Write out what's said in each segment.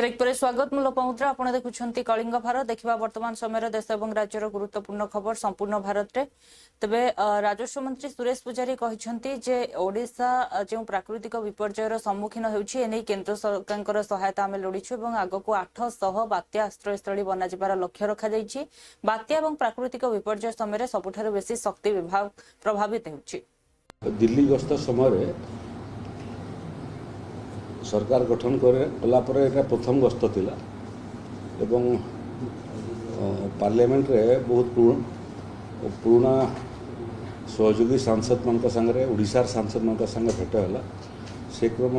Break पर स्वागत मु लोपामुद्रा आपण देखुछंती कलिंग भारत देखिबा वर्तमान समय देश और राज्यर गुरुत्वपूर्ण खबर संपूर्ण भारत रे तबे राजस्व मंत्री सुरेश पुजारी कहिसंती जे ओडिशा जे प्राकृतिक विपर्ययर सम्मुखीन हेउछि एनै केंद्र सरकारकर सहायता आमे लोडिछु एवं आगको 800 बात्या आश्रयस्थली बना जिबार लक्ष्य रखा जाइछि। बात्या एवं प्राकृतिक विपर्यय समय सबुठारु बेसी शक्ति विभाग प्रभावित हेउछि। दिल्ली गस्त समय सरकार गठन कला प्रथम गस्त थिला एवं पार्लियामेंट रे बहुत पुराना सहयोगी सांसद मान संगे ओडिशार सांसद मान संगे भेट है से क्रम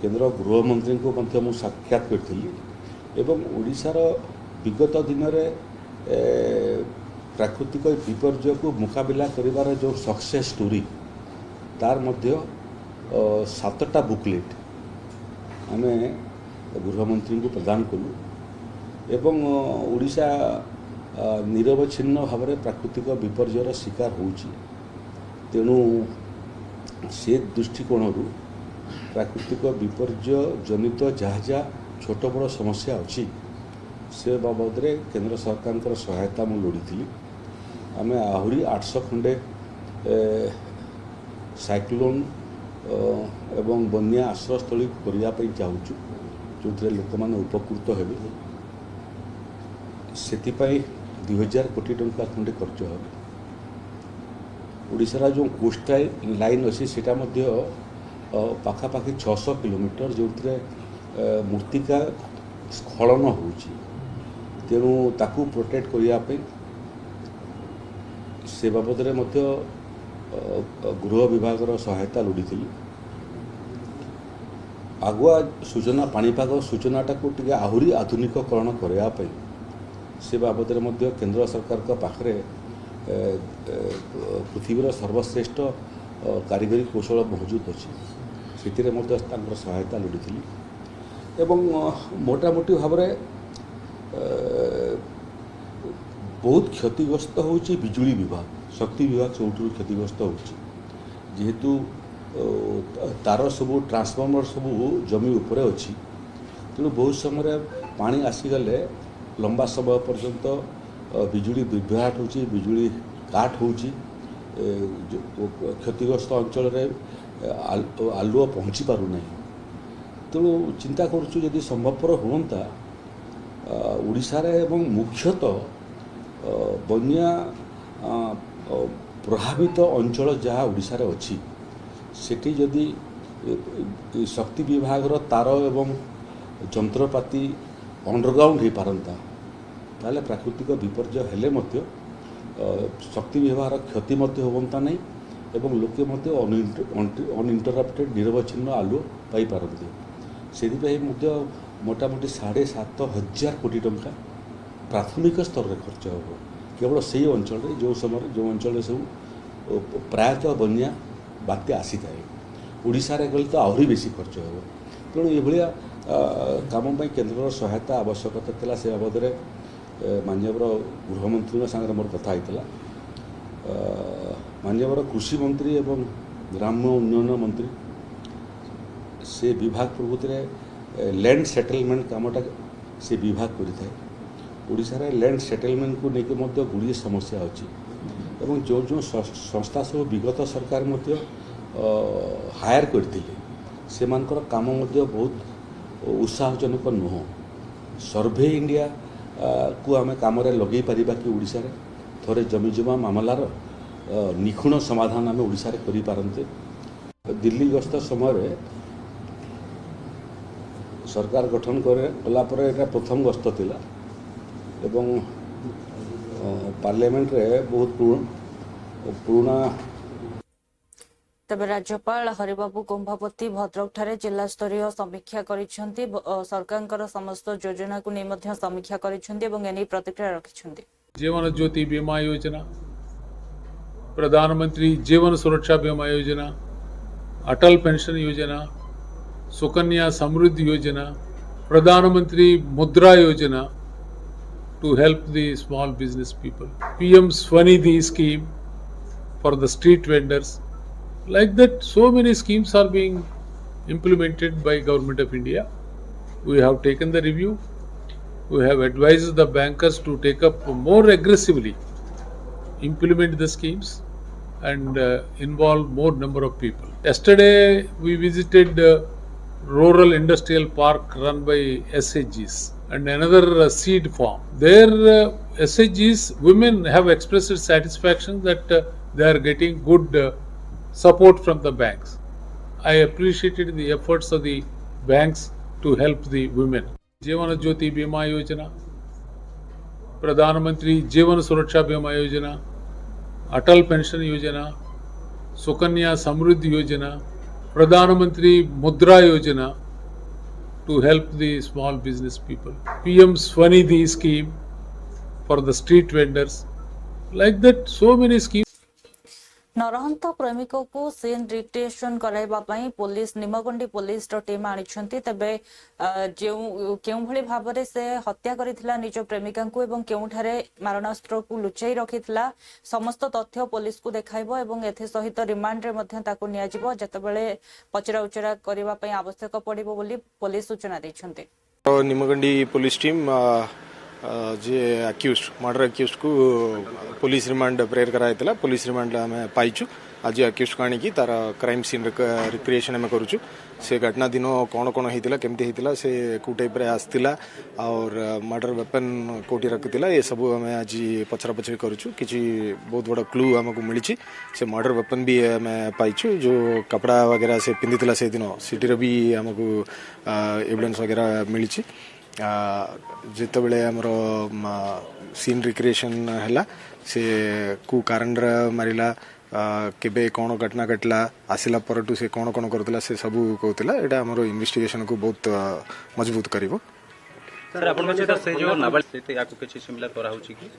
केंद्र गृहमंत्री को मु साक्षात करी एवं ओडिशार विगत दिन में प्राकृतिक विपर्यय को मुकाबला करिवार जो सक्सेस स्टोरी तार मध्य 7टा बुकलेट आमे गृहमंत्री को प्रदान कलु एवं ओडिशा निरवच्छिन्न भाव में प्राकृतिक विपर्ययर शिकार होउछि। तेणु से दृष्टिकोण प्राकृतिक विपर्यय जनित जहाँ छोट बड़ समस्या अच्छी से बाबद रे केंद्र सरकार सहायता मु लोड़ी आमे आहरी 800 खंडे साइक्लोन एवं बन्या आश्रयस्थली करने चाहूँ जो थे लोक मैंने उपकृत हेबे से 2000 कोटी टंका खंडे खर्च हो। ओडिशार जो कोस्टाल लाइन अच्छी सेटा पाखापाखि 600 किलोमीटर जो मूर्तिका स्खलन हो तेणु ताकू प्रोटेक्ट करने से बाबद गृह विभाग सहायता लोड़ी आगुआ सूचना पाणीपाग सूचनाटा को टे आहरी आधुनिककरण करने से बाबद केंद्र सरकार पाखरे पृथ्वीर सर्वश्रेष्ठ कारीगरी कौशल मौजूद अच्छी से सहायता लोड़ी एवं मोटामोटी भाव में बहुत क्षतिग्रस्त होची बिजुली विभाग शक्ति विभाग सब क्षतिग्रस्त होहेतु तार सब ट्रांसफॉर्मर सब जमी उपरे अच्छी तेणु बहुत समय पानी आसीगले लंबा समय पर्यंत बिजुली विभ्राट होची बिजुली काट होची क्षतिग्रस्त अंचल आलुओ पहुँची पारु नहीं। तेणु चिंता करुछु यदि संभवपर होता ओडिशारे एवं मुख्यतः बन्या प्रभावित अंचल जहाँ ओडिशार अच्छी सेठी जदि शक्ति विभाग तार एवं जंत्रपाति अंडरग्राउंड हो पारंता ताले प्राकृतिक विपर्यय हेले मध्य शक्ति विभाग क्षति होता नहीं एवं लोके अनइंटरप्टेड निरवच्छिन्न आलु पाई पारंते से मोटामोटी 7,500 कोटी टंका प्राथमिक स्तर में खर्च हो केवल से अंचल जो समय जो अंचल सब प्रायतः बन्या बात्या आसी थाए ओडिशा रे गले तो आहरी बेसी खर्च हो। तेणु ये काम केंद्र सहायता आवश्यकता थिला से बाबद माननीय गृहमंत्री संगे मोर कथा होता माननीय कृषि मंत्री एवं ग्राम्य उन्नयन मंत्री से विभाग प्रभुति लैंड सेटलमेंट कामटा से विभाग करें ओडिशा रे लैंड सेटलमेंट को लेकिन गुड़िए समस्या अच्छी एवं जो जो संस्था सब विगत सरकार हायर करते से काम बहुत उत्साहजनक नुह सर्वे इंडिया को आम कम लगे पार कि ओडिशा रे थोड़े जमीजमा मामलार निखुण समाधान आम ओडिशा रे करि पारंते। दिल्ली गस्त समय सरकार गठन कला प्रथम गस्त थिला एवं पार्लियामेंट रे बहुत पुराना तबे राज्यपाल हरिबाबू कुंभापति भद्रक ठारे जिला स्तरीय समीक्षा करिसेंती सरकारकर समस्त योजना को नै मध्य समीक्षा करिसेंती एवं एनी प्रतिक्रिया रखिसेंती। जीवन ज्योति बीमा योजना प्रधानमंत्री जीवन सुरक्षा बीमा योजना अटल पेंशन योजना सुकन्या समृद्धि योजना प्रधानमंत्री मुद्रा योजना to help the small business people, PM Swanidhi scheme for the street vendors. Like that, so many schemes are being implemented by Government of India. We have taken the review. We have advised the bankers to take up more aggressively, implement the schemes, and involve more number of people. Yesterday, we visited rural industrial park run by SHGs and another seed farm. There, SHGs women have expressed satisfaction that they are getting good support from the banks. I appreciated the efforts of the banks to help the women. Jeevan Jyoti बीमा योजना, प्रधानमंत्री जीवन सुरक्षा बीमा योजना, अटल pension योजना, सुकन्या समृद्धि योजना, प्रधानमंत्री मुद्रा योजना to help the small business people, PM Swanidhi scheme for the street vendors, like that so many schemes. ନରହନ୍ତ ପ୍ରେମିକକୁ ସିନ୍ ରିକ୍ରିଏସନ କରାଇବା ପାଇଁ ପୋଲିସ ନିମଗଣ୍ଡି ପୋଲିସର ଟିମ୍ ଆଣିଛନ୍ତି। ତେବେ କେଉଁଭଳି ଭାବରେ ସେ ହତ୍ୟା କରିଥିଲା ନିଜ ପ୍ରେମିକାଙ୍କୁ ଏବଂ କେଉଁଠାରେ ମାରଣାସ୍ତ୍ରକୁ ଲୁଚାଇ ରଖିଥିଲା ସମସ୍ତ ତଥ୍ୟ ପୋଲିସକୁ ଦେଖାଇବ ଏବଂ ଏଥିସହିତ ରିମାଣ୍ଡରେ ମଧ୍ୟ ତାକୁ ନିଆଯିବ ଯେତେବେଳେ ପଚରାଉଚରା କରିବା ପାଇଁ ଆବଶ୍ୟକ ପଡ଼ିବ ବୋଲି ପୋଲିସ ସୂଚନା ଦେଇଛନ୍ତି। निमगंडी पुलिस टीम जे अक्यूज मर्डर अक्यूज को पुलिस रिमांड प्रेयर कराइला। पुलिस रिमांड आम पाइचु। आज अक्यूज को आनिकी तार क्राइम सीन रिक्रिएशन आम करूँ। से घटना दिन कौन कौन होता केमती होता से कौ टाइप आसला और मर्डर वेपन कौटी रखिला ये सब आम आज पचरा पचरी करूँ। किसी बहुत बड़ा क्लू आमको मिली। से मर्डर वेपन भी आम पाइचु। जो कपड़ा वगैरह से पिंधि से दिन सिटीर भी आमको एविडेंस वगैरह मिली। जिते बड़े आमर सीन रिक्रिएशन है से कौ कारण मारिला केबे कौन घटना घटला आसला परटू से कौन कौन करुला से सब कहला। एटा आमर इन्वेस्टिगेशन को बहुत मजबूत करिवो। सर आपन से से जो नाबाल से याको किछि सिमिलर करा होछि कि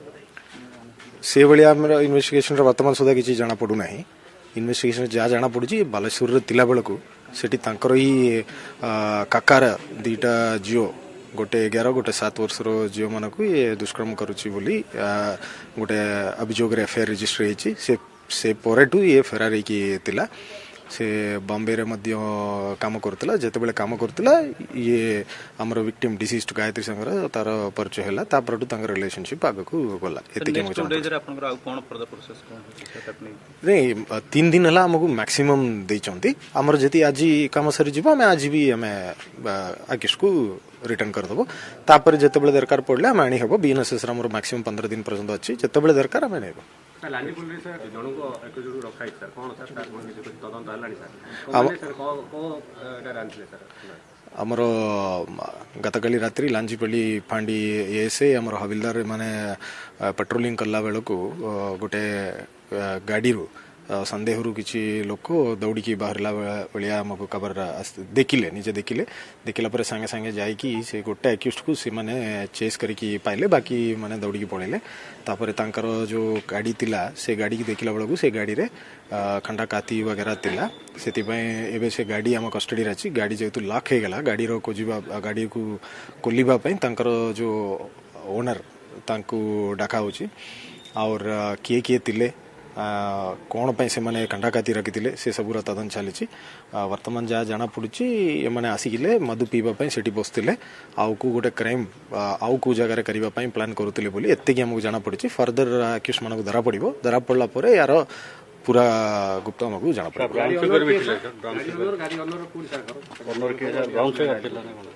से भलिया आमर इन्वेस्टिगेशन रे वर्तमान सुधा किछि जाना पडु नाही। इन्वेस्टिगेशन जा जाना पडुछि बालेश्वर रे तिला बेलको सेठी तांकर ही काकार दीटा जियो गोटे 11 गोटे 7 वर्षर झील मान को ये दुष्कर्म करुच्ची बोली गोटे अभियोग एफआईआर रजिस्टर होती। से परेटू ये फेरार होता। से बॉम्बे रे मध्य काम करतला। जेते बेले काम करतला ये हमर विक्टिम डिसीज्ड गायत्री संगर तार परिचय हैला। तापरटू तांकर रिलेशनशिप आगु को गला। एतिके मो जान कोन फर्दर प्रोसेस कोन नहीं 3 दिन हला हमको मैक्सिमम देचंती। हमर जति आज काम सरी जीव हम आज भी हम आकिश को रिटर्न कर देबो। तापर जेते बेले दरकार पड़ले हम आनी हेबो। बीएनएसएस हमर मैक्सिमम 15 दिन पर्यंत अछि। जेते बेले दरकार हम नेबो। लांडी पुलिस सर जनको एकजुट रखाई सर कोन सर तार कोन किछ तदंत हलानी सर कोन सर को एटा रांचले सर हमर गतकाली रात्रि लांजीपल्ली फांडी एएसए हमर हविलदार माने पेट्रोलिंग करला बेल को गोटे गाड़ी रो संदेह रु किछि लोक दौड़ी बाहरला बेलिया हमको खबर देखिले निजे देखिला पर संगे संगे जाइकी से गोटे एक्यूज को से माने चेस करिकी पाइले। बाकी माने दौड़ी पळेले। तापर तांकर जो गाड़ी तिला से गाड़ी की देखिला बेलू से गाड़ी रे खंडा काती वगैरह तिला। सेति पय एबे से गाड़ी हम कस्टडी रे अछि। गाड़ी जेतु लॉक हे गेला गाड़ी रो खोजिबा गाड़ी को कोलिबा पय तांकर जो ओनर तांको डाका होछि और किए तिले कौन पे से माने कंडाकाती रखिले से सबूर तदन चली। वर्तमान जहाँ जाना पड़ी एने आसिले मधु पीवाई से बसते आउ को गोटे क्राइम आउ को जगह करने प्लान करुले बोली एतिक आमको जाना पड़ी। फर्दर एक्यूज मान धरा पड़ो। धरा पड़ा पर यार पूरा गुप्त आमको जाना पड़ा।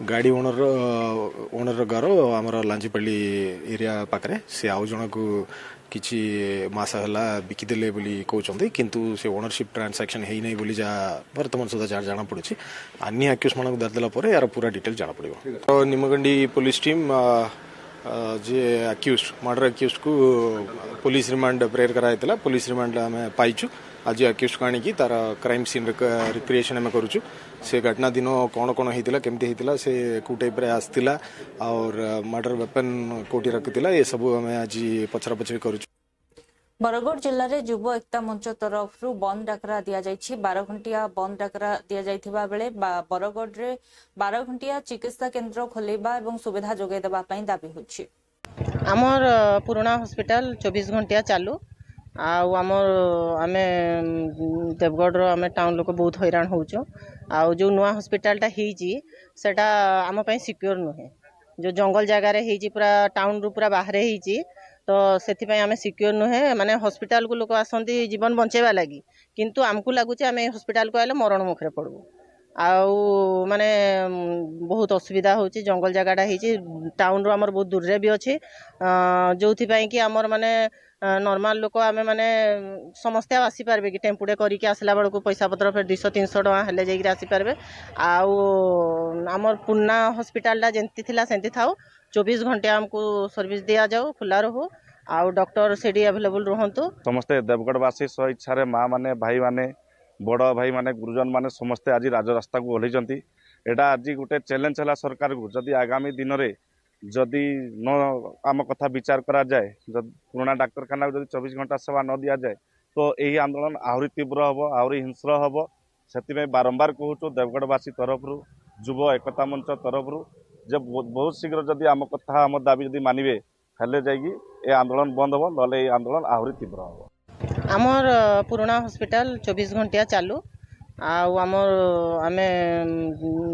गाड़ी ओनर घर आमर लांजीपल्ली एरिया पाखे से आउ जन को किछि मास हला बिकिदेले बोली कहउछन्ते किंतु से ओनरशिप ट्रांजैक्शन हेई नै बोली जा वर्तमान सुधा जाना पड़ुछि। अन्य एक्यूज मानक दरदेला परे यार पूरा डिटेल जाना पड़िबो। तो निमगंडी पुलिस टीम जे अक्यूज मर्डर अक्यूज को पुलिस रिमांड प्रेयर कराइला। पुलिस रिमांड आम पाइचु। आज अक्यूज को आनिकी तार क्राइम सीन रिक्रिएशन आम करूँ। से घटना दिन कौन कौन होता केमती होता से कौ टाइप आसला और मर्डर वेपन कौटी रखिला ये सब आम आज पचरा पचरी करूँ। बरगढ़ जिले में युव एकता मंच तरफ बंद डाकरा दि जाइछि। 12 घंटिया बंद डाकरा दि जाइथिबा बेले बरगढ़ रे 12 घंटिया चिकित्सा केन्द्र खोलेबा एवं सुविधा जोगाई देबा पई दाबी होछि। आमर पुराना हॉस्पिटल 24 घंटिया चालू आमे देवगढ़ आम टाउन लोक बहुत हैरान होचो आउ जो नुआ हॉस्पिटल सेटा आम पई सिक्योर नुहे जो जंगल जगार पूरा टाउन रु पूरा बाहर तो से आम सिक्योर नुहे माने हॉस्पिटल को लोक आसती जीवन बंचेवा लगी किंतु आमको लगुच आम हॉस्पिटल को आइले मरण मुखरे पड़बू आउ माने बहुत असुविधा होची जंगल जगाटा टाउन रो आमर बहुत दूर रे भी अच्छे जो कि आमर माने नॉर्मल लोक आमे माने समस्ते आसी पारबे कि टेम्पुडे करके आसला बेल को पैसा पत्र फिर 200-300 टका हेले जाइक आसी पारबे आउ आमर पुन्ना हॉस्पिटल जेंती थिला सेंती थाउ 24 घंटे हमको सर्विस दिया जाऊ खुला रहू आउ डॉक्टर सेडी अवेलेबल रहंतु समस्ते देवगढ़वासी स्व इच्छा माँ माने भाई माने बड़ भाई माने गुरुजन माने समस्ते आज राजरास्ता को ओह्लैचंती एटा आज गोटे चैलेंज है सरकार को जदि आगामी दिन में जदि न आम कथा विचार करा जाए पुराना डाक्तरखाना जब 24 घंटा सेवा न दि जाए तो यही आंदोलन आहरी तीव्र हम आहरी हिंस्र हम से बारंबार कहूँ देवगढ़वासी तरफ युव एकता मंच तरफ जब बहुत शीघ्र जदि आम कथा आम दाबी जदि मानवे हेले जाइए ये आंदोलन बंद हम ना ये आंदोलन आहरी तीव्र हम आमर पुराना हॉस्पिटल 24 घंटिया चालू आमर आमे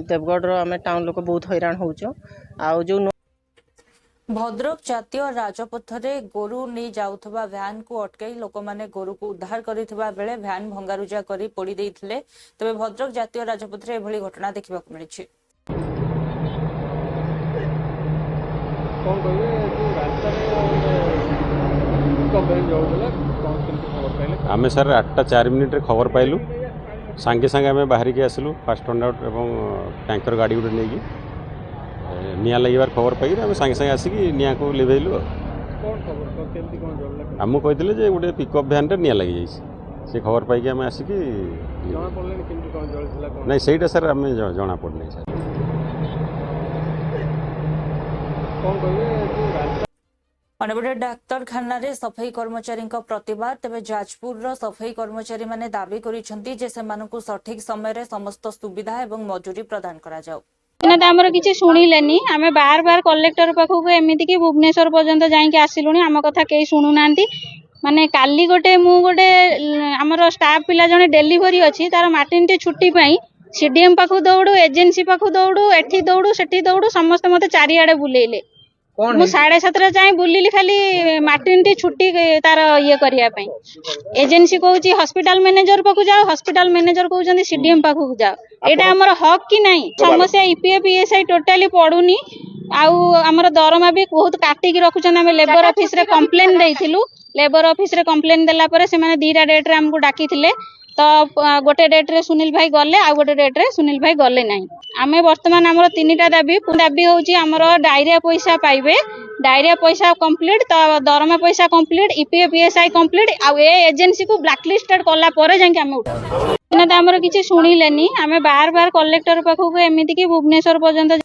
देवगढ़ आमे टाउन लोक बहुत हैरान होचो आउ जो भद्रक जातीय राजपथ रे गोरु नहीं जाउथबा वैन को अटकई लोक माने गोरु को उद्धार करिथबा बेले वैन भंगारुजा करी पोड़ी देइथिले तबे भद्रक जातीय राजपथ रे एभली घटना देखिबा को मिलिछि। कौन कहबे जो रास्ता रे कब बन जाउला कौन केमती खबर पाइले आमे सर 8:04 खबर पाइलु सांगे सांगे आमे बाहरी के आसलु फास्ट टर्नआउट एवं टैंकर गाड़ी उठे नहीं निया लगे खबर पाई आम सांगे सांगे आसिक निया को लिभेलु आमको कहते जे गोटे पिकअप भैन निया लगी से खबर पाई आम आसिक नहीं सहीटा सर आम जना पड़ना सर अनेबडे डाक्तरखाना रे सफाई कर्मचारी प्रतिवाद तेज जाजपुर सफाई कर्मचारी माने दाबी करिसेंती जे सेमानकु सठिक समय रे समस्त सुविधा एवं मजूरी प्रदान करा जाऊ आमर किसी शुणिलेनी आम बार बार कलेक्टर पाखक एमती कि भुवनेश्वर पर्यंत जाइए आसिलुनी आम कथा कई शुणुना माने काली गोटे मु गोटे आमर स्टाफ पिला जने डेलीवरी अच्छी तार मार्टिन छुट्टी पाई सीडीएम पाखु दौड़ू एजेंसी पाखु दौड़ू एठी दौड़ू सेठी दौड़ू समस्त मते चारिआडे बुलेइले मु 7:30 जाए बुलिली खाली मार्टिन छुट्टी तार ये करिया पई एजेंसी कहूची हॉस्पिटल मैनेजर पाखु जाओ हॉस्पिटल मैनेजर कहउचंदी सीडीएम पाखु जाओ एटा हमर हक कि नहीं समस्या ईपीएफ ईएसआई टोटाली पडुनी आउ हमर दरमा भी बहुत काटिक रखुचन हम लेबर ऑफिस रे कंप्लेन देइथिलु लेबर ऑफिस रे कंप्लेन देला परे से माने दीटा डेट रे हमको डाकिथिले तो गोटे डेट रे सुनील भाई गले आ गोटे डेट रे सुनील भाई गले नहीं आमे वर्तमान हमर 3टा दाबी होउची हमर डायरिया पैसा पाइबे डायरिया पैसा कंप्लीट तो दरमा पैसा कंप्लीट ईपीएफ ईएसआई कंप्लीट आ ए एजेंसी को ब्लैकलिस्टेड कला परे जाके हम उठा हमर किछि सुनिलेनी आमे बार बार कलेक्टर पाखक एमिति कि भुवनेश्वर पर्यंत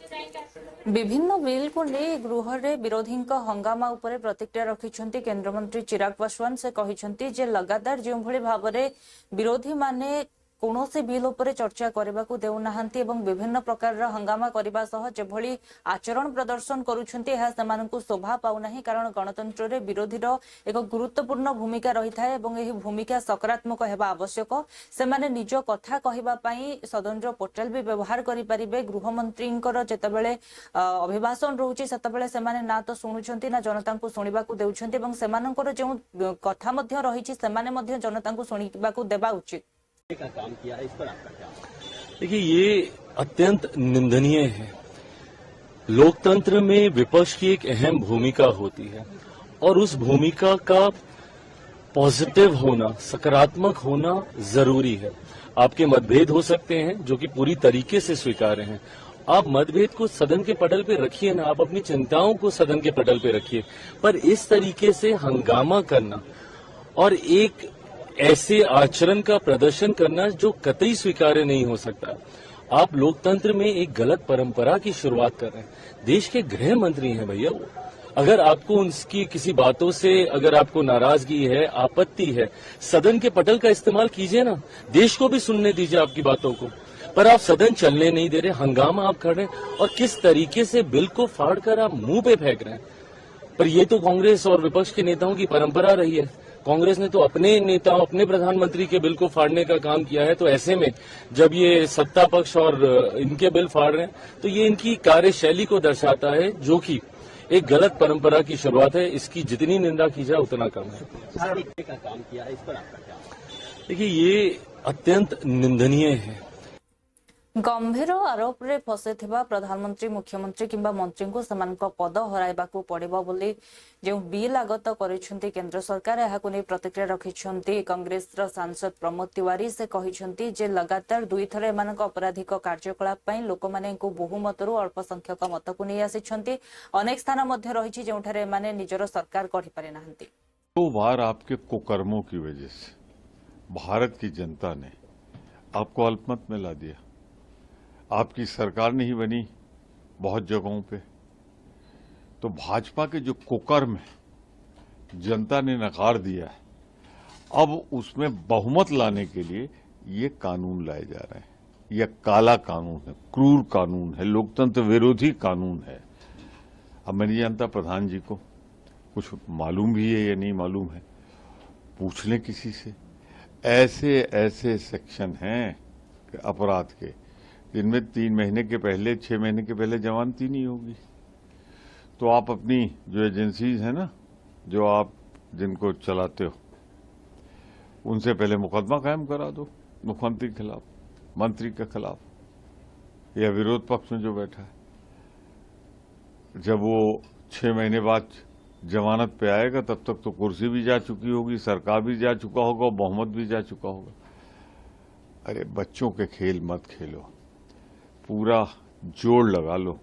विभिन्न बिल को नहीं गृह रे विरोधी हंगामा उपरे प्रतिक्रिया रखिछंती केंद्र मंत्री चिराग पासवान से कहिछंती जे लगातार जो भली भाबरे विरोधी माने कौनसी बिल उपरे चर्चा करने को देउनाहांती एवं विभिन्न प्रकार हंगामा करबा सह जेभली आचरण प्रदर्शन करुछंती यह सेमानकु शोभा पाउनाही कारण गणतंत्र रे विरोधीर एक गुरुत्वपूर्ण भूमिका रही थाए एवं एही भूमिका सकारात्मक हेबा आवश्यक सेमाने निज कथा कहबा पई सदन पोर्टल भी व्यवहार करि परिबे गृहमंत्रींकर जेतेबेले अभिभाषण रहउची सेतेबेले सेमाने ना तो सुनुछंती ना जनता को सुनिबा को देउछंती एवं सेमानकर जो कथा मध्य रहिची सेमाने मध्य जनता को सुनिबा को देबा उचित का काम किया है इस पर आपका क्या? देखिए ये अत्यंत निंदनीय है। लोकतंत्र में विपक्ष की एक अहम भूमिका होती है और उस भूमिका का पॉजिटिव होना सकारात्मक होना जरूरी है। आपके मतभेद हो सकते हैं जो कि पूरी तरीके से स्वीकार्य हैं। आप मतभेद को सदन के पटल पे रखिए ना, आप अपनी चिंताओं को सदन के पटल पे रखिए, पर इस तरीके से हंगामा करना और एक ऐसे आचरण का प्रदर्शन करना जो कतई स्वीकार्य नहीं हो सकता। आप लोकतंत्र में एक गलत परंपरा की शुरुआत कर रहे हैं। देश के गृह मंत्री हैं भैया वो। अगर आपको उनकी किसी बातों से अगर आपको नाराजगी है, आपत्ति है, सदन के पटल का इस्तेमाल कीजिए ना, देश को भी सुनने दीजिए आपकी बातों को। पर आप सदन चलने नहीं दे रहे, हंगामा आप कर रहे हैं और किस तरीके से बिल को फाड़ कर आप मुंह पे फेंक रहे हैं। पर ये तो कांग्रेस और विपक्ष के नेताओं की परंपरा रही है। कांग्रेस ने तो अपने नेताओं, अपने प्रधानमंत्री के बिल को फाड़ने का काम किया है। तो ऐसे में जब ये सत्ता पक्ष और इनके बिल फाड़ रहे हैं तो ये इनकी कार्यशैली को दर्शाता है, जो कि एक गलत परंपरा की शुरुआत है। इसकी जितनी निंदा की जाए उतना कम है। देखिए, ये अत्यंत निंदनीय है। गंभीर आरोप रे फसिथिबा प्रधानमंत्री, मुख्यमंत्री किंबा मंत्री को सेमानक पद हराइबाकू पड़िबो बोली जो बिल आगत करिसेंती केंद्र सरकार, एहाकू नै प्रतिक्रिया रखिसेंती कांग्रेसर सांसद प्रमोद तिवारी। से कहिसेंती जे लगातार दुई थर एमानक अपराधिक कार्यकलाप पई लोकमानेंकू बहुमतरू अल्प संख्यक मतकू नै आसिसेंती। अनेक स्थान मध्य रहिछि जेउठारे एमाने निजर सरकार गढ़ी पारि नाहंती। दो बार आपके कुकर्मों की वजह से भारत की जनता ने आपको अल्पमत में ला दिया। आपकी सरकार नहीं बनी बहुत जगहों पे, तो भाजपा के जो कुकर्म है जनता ने नकार दिया है। अब उसमें बहुमत लाने के लिए ये कानून लाए जा रहे हैं। यह काला कानून है, क्रूर कानून है, लोकतंत्र विरोधी कानून है। अब मैं नहीं जानता प्रधान जी को कुछ मालूम भी है या नहीं मालूम है, पूछ लें किसी से। ऐसे ऐसे सेक्शन हैं अपराध के जिनमें 3 महीने के पहले, 6 महीने के पहले जमानत ही नहीं होगी। तो आप अपनी जो एजेंसीज हैं ना, जो आप जिनको चलाते हो, उनसे पहले मुकदमा कायम करा दो मुख्यमंत्री के खिलाफ, मंत्री के खिलाफ या विरोध पक्ष में जो बैठा है। जब वो 6 महीने बाद जमानत पे आएगा तब तक तो कुर्सी भी जा चुकी होगी, सरकार भी जा चुका होगा, बहुमत भी जा चुका होगा। अरे बच्चों के खेल मत खेलो, पूरा जोड़ लगा लो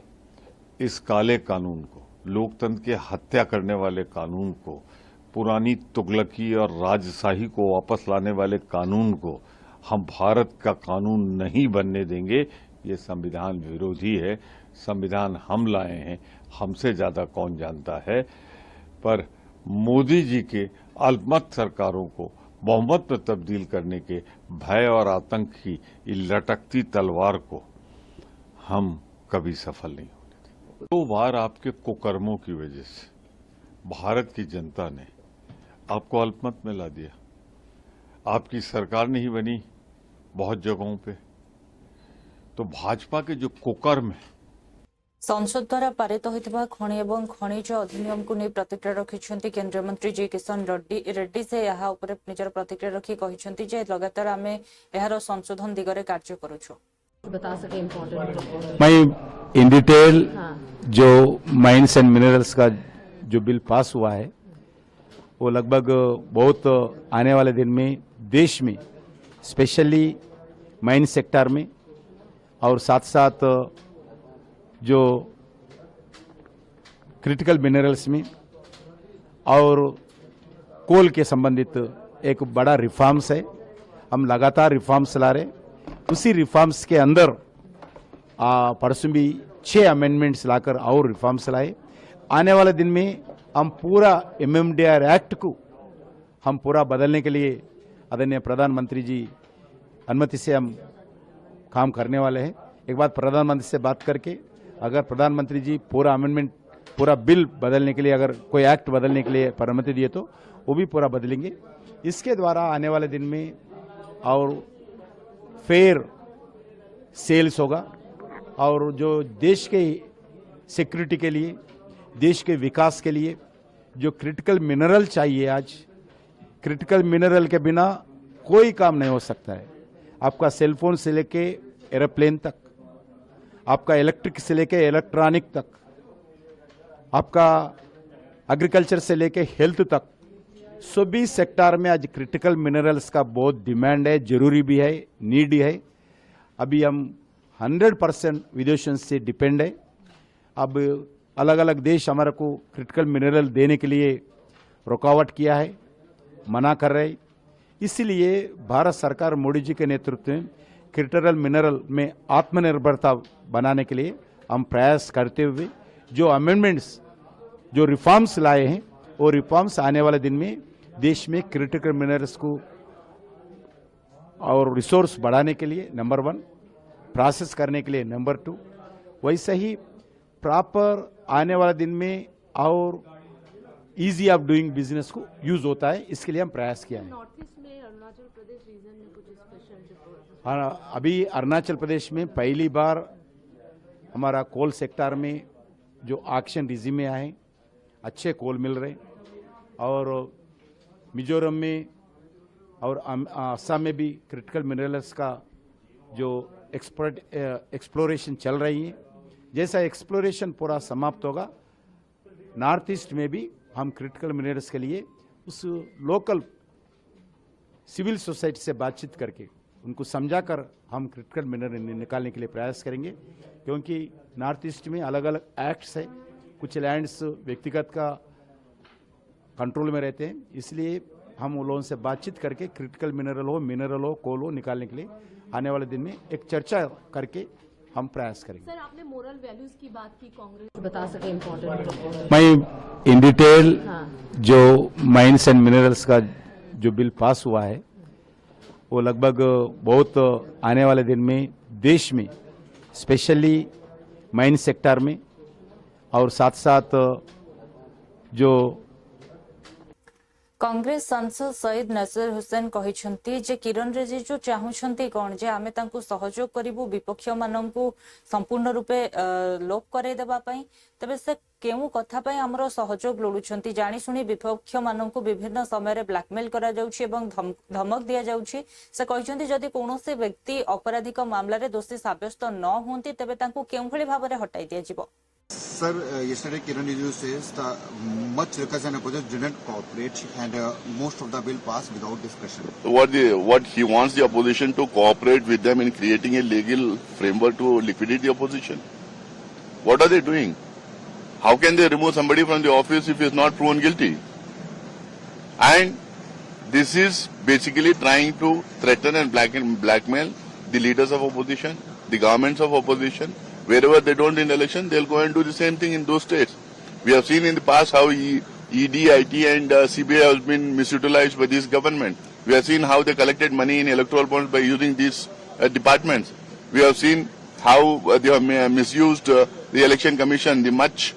इस काले कानून को, लोकतंत्र के हत्या करने वाले कानून को, पुरानी तुगलकी और राजशाही को वापस लाने वाले कानून को हम भारत का कानून नहीं बनने देंगे। ये संविधान विरोधी है। संविधान हम लाए हैं, हमसे ज्यादा कौन जानता है। पर मोदी जी के अल्पमत सरकारों को बहुमत में तब्दील करने के भय और आतंक की लटकती तलवार को हम कभी सफल नहीं होने देंगे। 2 बार आपके कुकर्मों की वजह से भारत की जनता ने आपको अल्पमत में ला दिया। आपकी सरकार नहीं बनी बहुत जगहों पे, तो भाजपा के जो कुकर्म है। संसद द्वारा पारित होइतिबा खनि एवं खनिज अधिनियम को नै प्रतिक्रिया रखिसेंती केंद्रीय मंत्री जी किशन रेड्डी। से यहाँ उपरे निजर प्रतिक्रिया रखी कहिसेंती जे लगातार आमे एहार संशोधन दिगरे कार्य करूछु। बता सके इम्पोर्टेंट मैं इन डिटेल जो माइंस एंड मिनरल्स का जो बिल पास हुआ है वो लगभग बहुत आने वाले दिन में देश में स्पेशली माइन सेक्टर में और साथ साथ जो क्रिटिकल मिनरल्स में और कोल के संबंधित एक बड़ा रिफॉर्म्स है। हम लगातार रिफॉर्म्स ला रहे। उसी रिफॉर्म्स के अंदर परसों भी 6 अमेंडमेंट्स लाकर और रिफॉर्म्स लाए। आने वाले दिन में हम पूरा MMDR एक्ट को हम पूरा बदलने के लिए आदरणीय प्रधानमंत्री जी अनुमति से हम काम करने वाले हैं। एक बार प्रधानमंत्री से बात करके अगर प्रधानमंत्री जी पूरा अमेंडमेंट, पूरा बिल बदलने के लिए, अगर कोई एक्ट बदलने के लिए अनुमति दिए तो वो भी पूरा बदलेंगे। इसके द्वारा आने वाले दिन में और फेयर सेल्स होगा और जो देश के सिक्योरिटी के लिए, देश के विकास के लिए जो क्रिटिकल मिनरल चाहिए, आज क्रिटिकल मिनरल के बिना कोई काम नहीं हो सकता है। आपका सेलफोन से लेके एरोप्लेन तक, आपका इलेक्ट्रिक से लेके इलेक्ट्रॉनिक तक, आपका एग्रीकल्चर से लेके हेल्थ तक, सभी सेक्टर में आज क्रिटिकल मिनरल्स का बहुत डिमांड है, जरूरी भी है, नीड है। अभी हम 100% विदेशों से डिपेंड है। अब अलग अलग देश हमारे को क्रिटिकल मिनरल देने के लिए रुकावट किया है, मना कर रहे। इसलिए भारत सरकार मोदी जी के नेतृत्व में क्रिटिकल मिनरल में आत्मनिर्भरता बनाने के लिए हम प्रयास करते हुए जो अमेंडमेंट्स, जो रिफॉर्म्स लाए हैं, वो रिफॉर्म्स आने वाले दिन में देश में क्रिटिकल मिनरल्स को और रिसोर्स बढ़ाने के लिए नंबर 1, प्रोसेस करने के लिए नंबर 2, वैसे ही प्रॉपर आने वाले दिन में और ईजी ऑफ डूइंग बिजनेस को यूज होता है, इसके लिए हम प्रयास किया है। नॉर्थ ईस्ट में अरुणाचल प्रदेश रीजन में कुछ स्पेशल हाँ, अभी अरुणाचल प्रदेश में पहली बार हमारा कोल सेक्टर में जो ऑक्शन रिजीम में आए, अच्छे कोल मिल रहे, और मिजोरम में और असम में भी क्रिटिकल मिनरल्स का जो एक्सप्लोरेशन चल रही है। जैसा एक्सप्लोरेशन पूरा समाप्त होगा, नॉर्थ ईस्ट में भी हम क्रिटिकल मिनरल्स के लिए उस लोकल सिविल सोसाइटी से बातचीत करके उनको समझाकर हम क्रिटिकल मिनरल निकालने के लिए प्रयास करेंगे, क्योंकि नॉर्थ ईस्ट में अलग अलग एक्ट्स है, कुछ लैंड्स व्यक्तिगत का कंट्रोल में रहते हैं, इसलिए हम उन लोगों से बातचीत करके क्रिटिकल मिनरल हो कोल हो निकालने के लिए आने वाले दिन में एक चर्चा करके हम प्रयास करेंगे। सर, आपने मोरल वैल्यूज की बात की, कांग्रेस बता सके इम्पोर्टेंट। मैं इन डिटेल जो माइंस एंड मिनरल्स का जो बिल पास हुआ है वो लगभग बहुत आने वाले दिन में देश में स्पेशली माइन सेक्टर में और साथ साथ जो कांग्रेस सांसद सईद नसीर हुसैन कहिसेंती जे किरण रिजिजू चाहूछंती कोन जे आमे तांकु सहयोग करिवु विपक्ष मानंकु संपूर्ण रूपे लोप करे देबा पई, तबे से केउ कथा पई हमरो सहयोग लोडुछंती, जानी सुनी विपक्ष मानंकु विभिन्न समय रे ब्लैकमेल करा जाउछि एवं धमक दिया जाउछि। से कहिसेंती जदि कोनोसी व्यक्ति अपराधिक मामला रे दोषी साब्यस्त न होंती तबे तांकु केउ भली भाबरे हटाई दिया जिवो। Sir, yesterday Kiran Rijiju says that much workers and opposition didn't cooperate and most of the bill passed without discussion. What he wants the opposition to cooperate with them in creating a legal framework to liquidate the opposition. What are they doing? How can they remove somebody from the office if he is not proven guilty? And this is basically trying to threaten and blackmail the leaders of opposition, the governments of opposition. Wherever they don't in election, they'll go and do the same thing in those states. We have seen in the past how ED, IT and CBI has been misutilized by this government. We have seen how they collected money in electoral bonds by using these departments. We have seen how they have misused the election commission, the much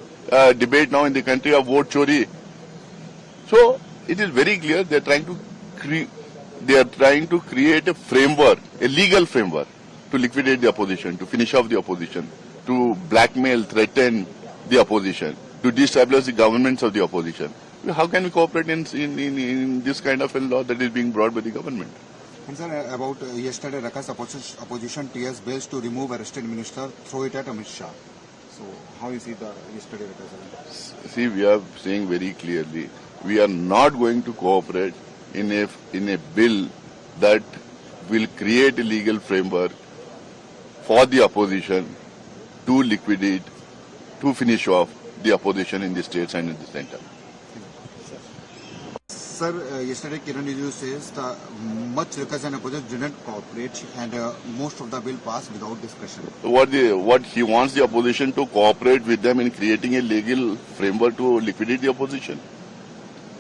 debate now in the country of vote chori. So it is very clear they are trying to create a framework, a legal framework, to liquidate the opposition, to finish off the opposition, to blackmail, threaten the opposition, to destabilize the governments of the opposition. How can we cooperate in this kind of a law that is being brought by the government? And sir, about yesterday, Rakas opposition tears bills to remove arrested minister, throw it at Amit Shah. So how you see the yesterday Rakas? See, we are saying very clearly, we are not going to cooperate in a bill that will create a legal framework for the opposition to liquidate, to finish off the opposition in the states and in the center. Sir, yesterday Kiran Rijiju says that much workers and opposition didn't cooperate and most of the bill passed without discussion. What he wants the opposition to cooperate with them in creating a legal framework to liquidate the opposition.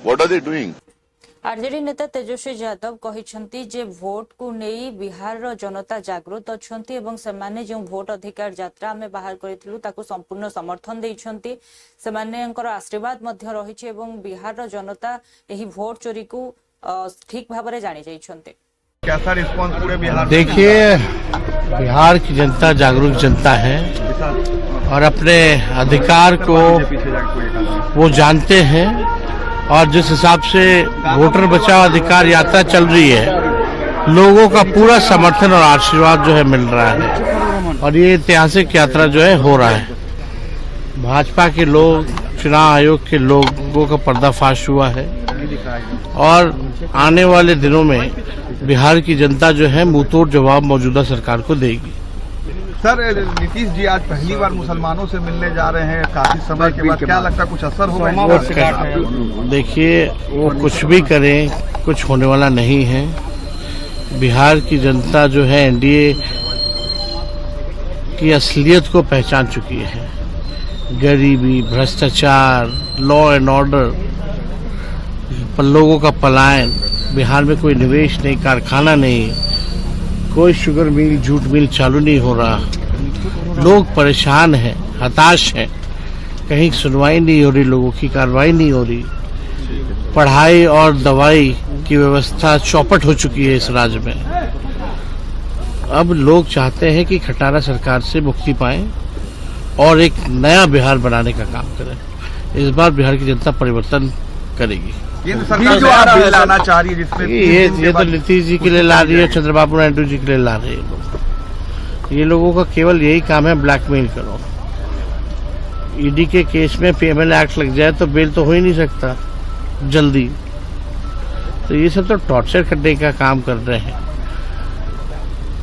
What are they doing? RJD नेता तेजस्वी यादव कहिसेंती जे vote को नहीं बिहार रो जनता जागृत अछंती एवं सेमाने जो vote अधिकार यात्रा में बाहर करिथिलु ताकू संपूर्ण समर्थन दैछंती, सेमानेकर आशीर्वाद मध्य रहिछि एवं बिहार रो जनता एही भोट चोरी को ठीक भाबरे जानि जाइछंती। कैसा रिस्पांस पूरे बिहार? देखिए, बिहार की जनता जागरूक जनता है और अपने अधिकार को वो जानते हैं और जिस हिसाब से वोटर बचाओ अधिकार यात्रा चल रही है, लोगों का पूरा समर्थन और आशीर्वाद जो है मिल रहा है और ये ऐतिहासिक यात्रा जो है हो रहा है। भाजपा के लोग, चुनाव आयोग के लोगों का पर्दाफाश हुआ है और आने वाले दिनों में बिहार की जनता जो है मुंहतोड़ जवाब मौजूदा सरकार को देगी। सर, नीतीश जी आज पहली बार मुसलमानों से मिलने जा रहे हैं काफी समय के बाद, क्या लगता है कुछ असर होगा? देखिए, वो कुछ भी करें, कुछ होने वाला नहीं है। बिहार की जनता जो है एनडीए की असलियत को पहचान चुकी है। गरीबी, भ्रष्टाचार, लॉ एंड ऑर्डर, लोगों का पलायन, बिहार में कोई निवेश नहीं, कारखाना नहीं, कोई शुगर मिल, जूट मिल चालू नहीं हो रहा। लोग परेशान हैं, हताश हैं, कहीं सुनवाई नहीं हो रही, लोगों की कार्रवाई नहीं हो रही। पढ़ाई और दवाई की व्यवस्था चौपट हो चुकी है इस राज्य में। अब लोग चाहते हैं कि खटारा सरकार से मुक्ति पाएं और एक नया बिहार बनाने का काम करें। इस बार बिहार की जनता परिवर्तन करेगी। केंद्र सरकार जो आ बिल लाना चाह रही है जिसमें ये तो नीतीश जी के लिए ला रही है, चंद्रबाबू नायडू जी के लिए ला रही है। ये लोगों का केवल यही काम है, ब्लैकमेल करो। ईडी के केस में PML एक्ट लग जाए तो बेल तो हो ही नहीं सकता जल्दी। तो ये सब तो टॉर्चर करने का काम कर रहे हैं।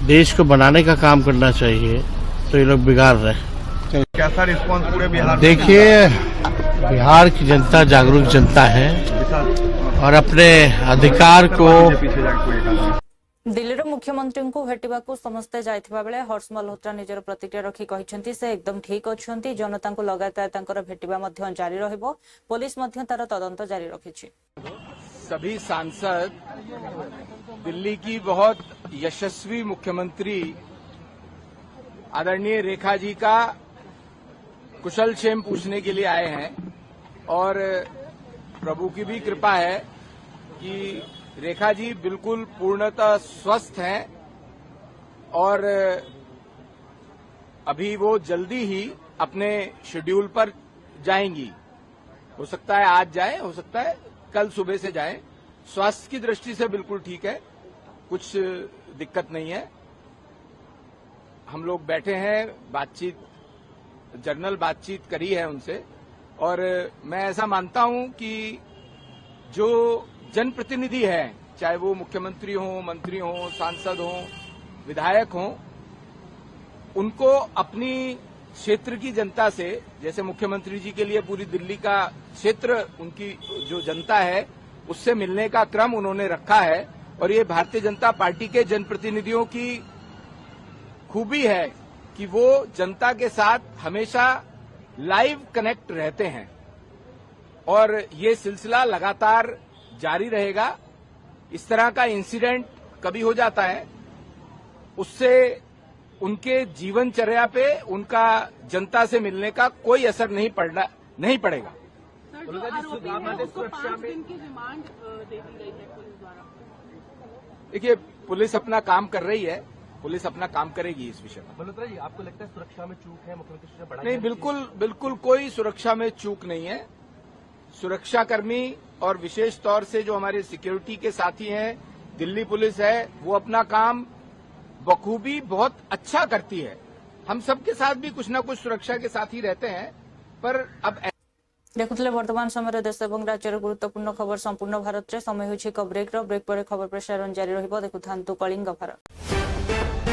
देश को बनाने का काम करना चाहिए, तो ये लोग बिगाड़ रहे हैं। कैसा रिस्पॉन्स पूरे बिहार? देखिए, बिहार की जनता जागरूक जनता है और अपने अधिकार को दिल्लीर मुख्यमंत्री को भेटिबाकू समस्ते जाइथिबा बेले हर्ष मल्होत्रा निजर प्रतिक्रिया रखी कहिसेंती से एकदम ठीक अछंती। जनता को लगातार तांकर भेटिबा मध्य जारी रहइबो। पुलिस मध्य तार तदंत जारी रखिछि। सभी सांसद दिल्ली की बहुत यशस्वी मुख्यमंत्री आदरणीय रेखा जी का कुशल क्षेम पूछने के लिए आए हैं और प्रभु की भी कृपा है कि रेखा जी बिल्कुल पूर्णतः स्वस्थ हैं और अभी वो जल्दी ही अपने शेड्यूल पर जाएंगी। हो सकता है आज जाएं, हो सकता है कल सुबह से जाएं। स्वास्थ्य की दृष्टि से बिल्कुल ठीक है, कुछ दिक्कत नहीं है। हम लोग बैठे हैं, जर्नल बातचीत करी है उनसे और मैं ऐसा मानता हूं कि जो जनप्रतिनिधि हैं, चाहे वो मुख्यमंत्री हों, मंत्री हों, सांसद हों, विधायक हों, उनको अपनी क्षेत्र की जनता से, जैसे मुख्यमंत्री जी के लिए पूरी दिल्ली का क्षेत्र उनकी जो जनता है उससे मिलने का क्रम उन्होंने रखा है और ये भारतीय जनता पार्टी के जनप्रतिनिधियों की खूबी है कि वो जनता के साथ हमेशा लाइव कनेक्ट रहते हैं और ये सिलसिला लगातार जारी रहेगा। इस तरह का इंसिडेंट कभी हो जाता है, उससे उनके जीवनचर्या पे, उनका जनता से मिलने का कोई असर नहीं पड़ेगा। देखिए, पुलिस अपना काम कर रही है, पुलिस अपना काम करेगी इस विषय में। मल्होत्रा जी, आपको लगता है सुरक्षा में चूक है? मुख्यमंत्री ने बढ़ाई नहीं, बिल्कुल कोई सुरक्षा में चूक नहीं है। सुरक्षाकर्मी और विशेष तौर से जो हमारे सिक्योरिटी के साथी हैं, दिल्ली पुलिस है, वो अपना काम बखूबी बहुत अच्छा करती है। हम सबके साथ भी कुछ न कुछ सुरक्षा के साथ ही रहते हैं, पर अब देखुले वर्तमान समय देश और राज्यर गुरुत्वपूर्ण खबर संपूर्ण भारत में समय होछि ब्रेक पर खबर प्रसारण जारी रहिबो। देखुथांतु कलिंग भारत।